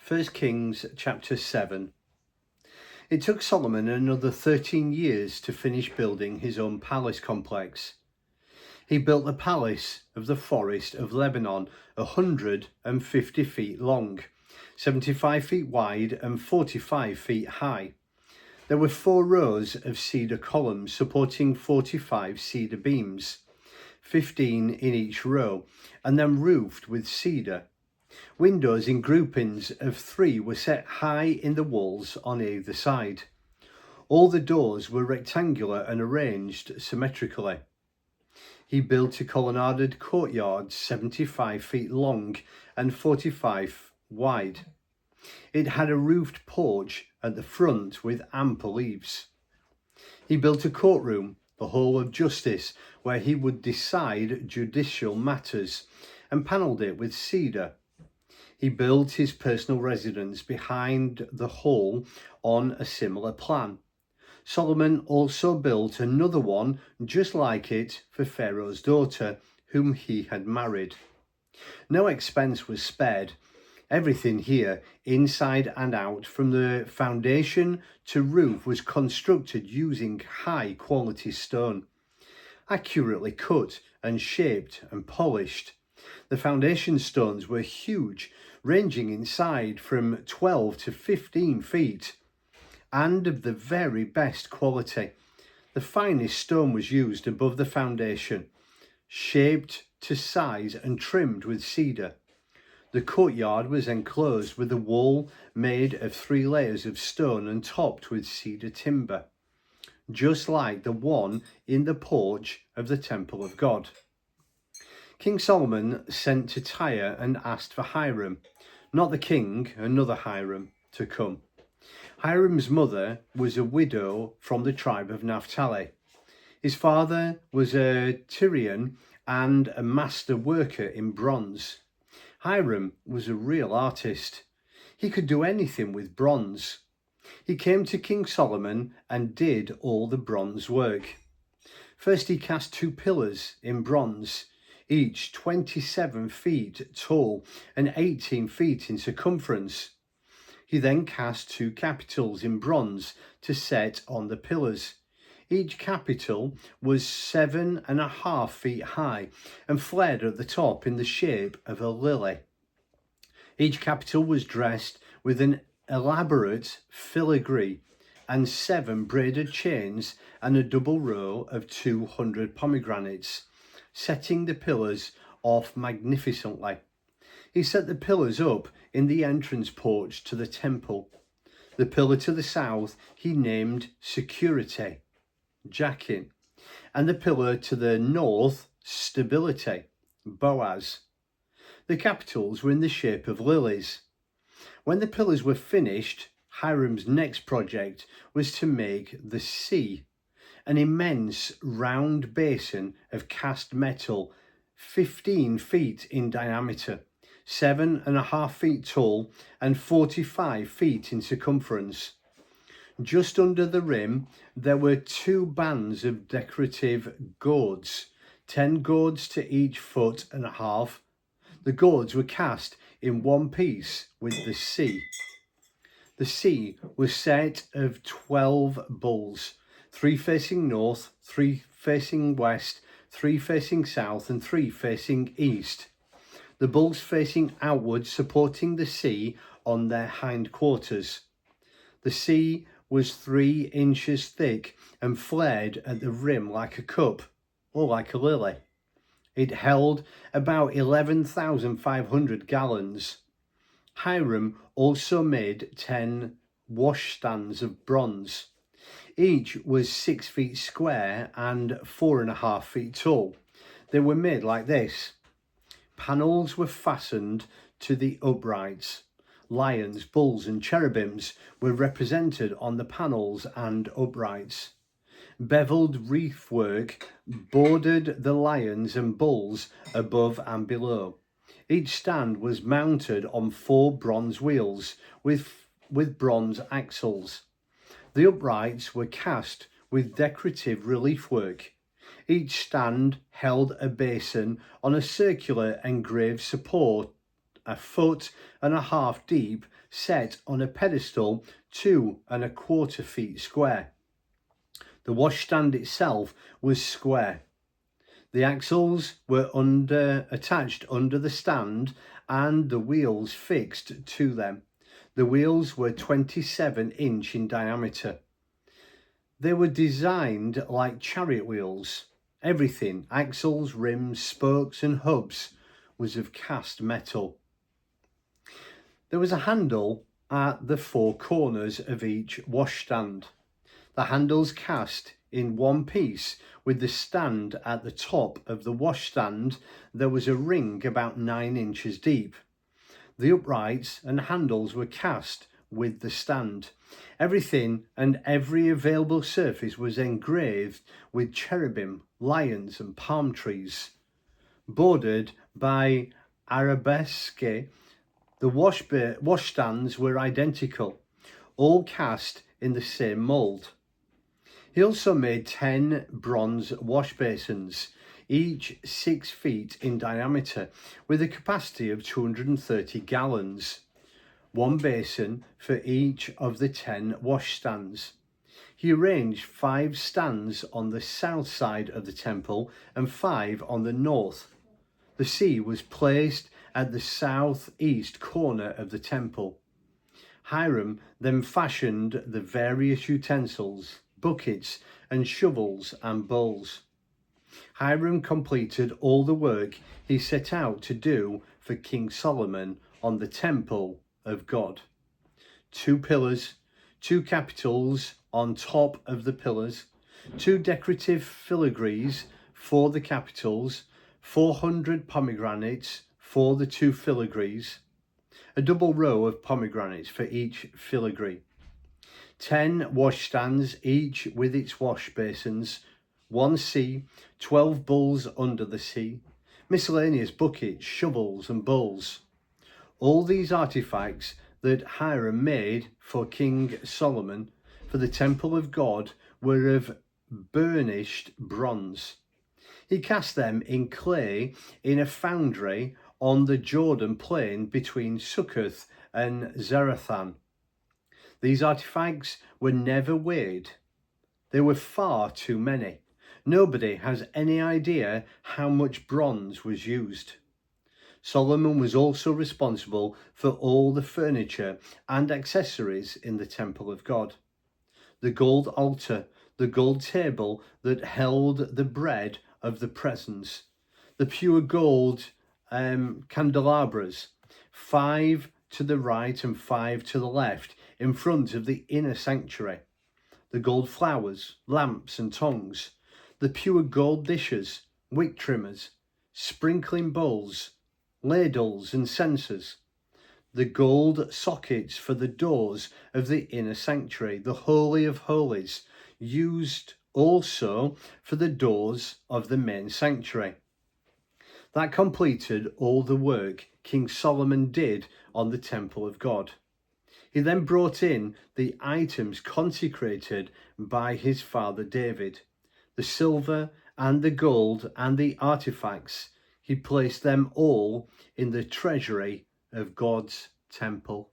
1 Kings chapter 7. It took Solomon another 13 years to finish building his own palace complex. He built the palace of the Forest of Lebanon, 150 feet long, 75 feet wide and 45 feet high. There were 4 rows of cedar columns supporting 45 cedar beams, 15 in each row, and then roofed with cedar. Windows in groupings of 3 were set high in the walls on either side. All the doors were rectangular and arranged symmetrically. He built a colonnaded courtyard 75 feet long and 45 wide. It had a roofed porch at the front with ample eaves. He built a courtroom, the hall of justice, where he would decide judicial matters, and panelled it with cedar. He built his personal residence behind the hall on a similar plan. Solomon also built another one just like it for Pharaoh's daughter, whom he had married. No expense was spared. Everything here, inside and out, from the foundation to roof, was constructed using high quality stone, accurately cut and shaped and polished. The foundation stones were huge, ranging inside from 12 to 15 feet, and of the very best quality. The finest stone was used above the foundation, shaped to size and trimmed with cedar. The courtyard was enclosed with a wall made of 3 layers of stone and topped with cedar timber, just like the one in the porch of the temple of God. King Solomon sent to Tyre and asked for Hiram, not the king, another Hiram, to come. Hiram's mother was a widow from the tribe of Naphtali. His father was a Tyrian and a master worker in bronze. Hiram was a real artist. He could do anything with bronze. He came to King Solomon and did all the bronze work. First he cast 2 pillars in bronze, each 27 feet tall and 18 feet in circumference. He then cast 2 capitals in bronze to set on the pillars. Each capital was 7.5 feet high and flared at the top in the shape of a lily. Each capital was dressed with an elaborate filigree and 7 braided chains and a double row of 200 pomegranates, setting the pillars off magnificently. He set the pillars up in the entrance porch to the temple. The pillar to the south he named Security, Jachin, and the pillar to the north, Stability, Boaz. The capitals were in the shape of lilies. When the pillars were finished, Hiram's next project was to make the sea, an immense round basin of cast metal, 15 feet in diameter, 7.5 feet tall and 45 feet in circumference. Just under the rim there were 2 bands of decorative gourds, 10 gourds to each 1.5 feet. The gourds were cast in one piece with the sea. The sea was set of 12 bulls, 3 facing north, 3 facing west, 3 facing south and 3 facing east. The bulls facing outward, supporting the sea on their hindquarters. The sea was 3 inches thick and flared at the rim like a cup or like a lily. It held about 11,500 gallons. Hiram also made 10 washstands of bronze. Each was 6 feet square and 4.5 feet tall. They were made like this. Panels were fastened to the uprights. Lions, bulls and cherubims were represented on the panels and uprights. Beveled wreath-work bordered the lions and bulls above and below. Each stand was mounted on 4 bronze wheels with bronze axles. The uprights were cast with decorative relief work. Each stand held a basin on a circular engraved support a foot and a half deep, set on a pedestal 2¼ feet square. The washstand itself was square. The axles were attached under the stand and the wheels fixed to them. The wheels were 27-inch in diameter. They were designed like chariot wheels. Everything, axles, rims, spokes and hubs, was of cast metal. There was a handle at the 4 corners of each washstand. The handles cast in one piece with the stand at the top of the washstand. There was a ring about 9 inches deep. The uprights and handles were cast with the stand. Everything and every available surface was engraved with cherubim, lions and palm trees. Bordered by arabesque, the washstands were identical, all cast in the same mould. He also made 10 bronze wash basins, each 6 feet in diameter, with a capacity of 230 gallons. 1 basin for each of the 10 washstands. He arranged 5 stands on the south side of the temple and 5 on the north. The sea was placed at the southeast corner of the temple. Hiram then fashioned the various utensils, buckets and shovels and bowls. Hiram completed all the work he set out to do for King Solomon on the temple of God. 2 pillars, 2 capitals on top of the pillars, 2 decorative filigrees for the capitals, 400 pomegranates for the 2 filigrees, a double row of pomegranates for each filigree, 10 washstands, each with its wash basins, 1 sea, 12 bowls under the sea, miscellaneous buckets, shovels and bowls. All these artifacts that Hiram made for King Solomon for the temple of God were of burnished bronze. He cast them in clay in a foundry on the Jordan plain between Succoth and Zarethan. These artifacts were never weighed. They were far too many. Nobody has any idea how much bronze was used. Solomon was also responsible for all the furniture and accessories in the temple of God. The gold altar, the gold table that held the bread of the presence, the pure gold candelabras, 5 to the right and 5 to the left in front of the inner sanctuary, the gold flowers, lamps and tongs, the pure gold dishes, wick trimmers, sprinkling bowls, ladles and censers, the gold sockets for the doors of the inner sanctuary, the Holy of Holies, used also for the doors of the main sanctuary. That completed all the work King Solomon did on the temple of God. He then brought in the items consecrated by his father David, the silver and the gold and the artifacts. He placed them all in the treasury of God's temple.